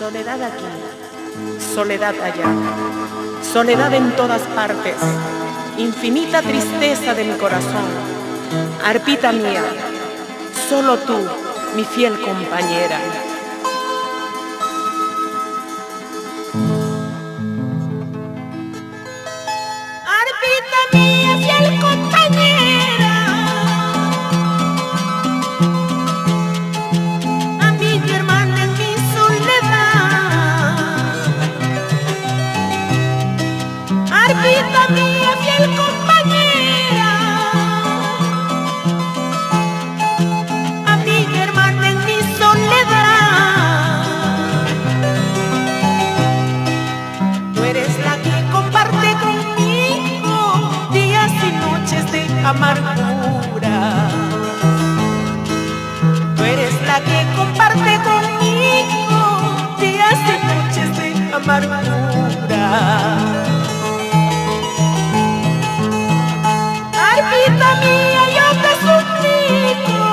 Soledad aquí, soledad allá, soledad en todas partes, infinita tristeza de mi corazón. Arpita mía, solo tú, mi fiel compañera. Arpita mía, fiel compañera, amiga y hermana en mi soledad. Arpita mía, fiel compañera, amiga y hermana en mi soledad. Tú eres la que comparte conmigo días y noches de amargura. Tú eres la que comparte conmigo días y noches de amargura. Arpita mía, yo te suplico,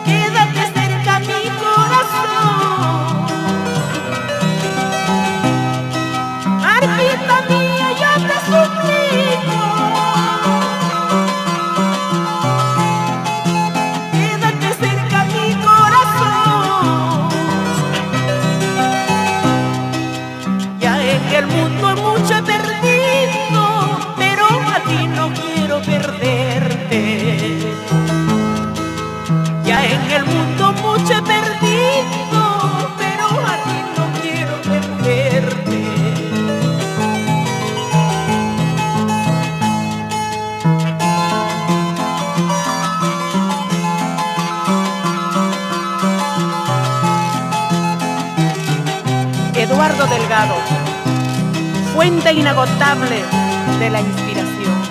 quédate cerca a mi corazón. Arpita mía, yo te suplico, quédate cerca a mi corazón. Ya en el mundo mucho he perdido, pero a ti no quiero perderte. Ya en el mundo mucho he perdido, pero a ti no quiero perderte. Eduardo Delgado, fuente inagotable de la inspiración.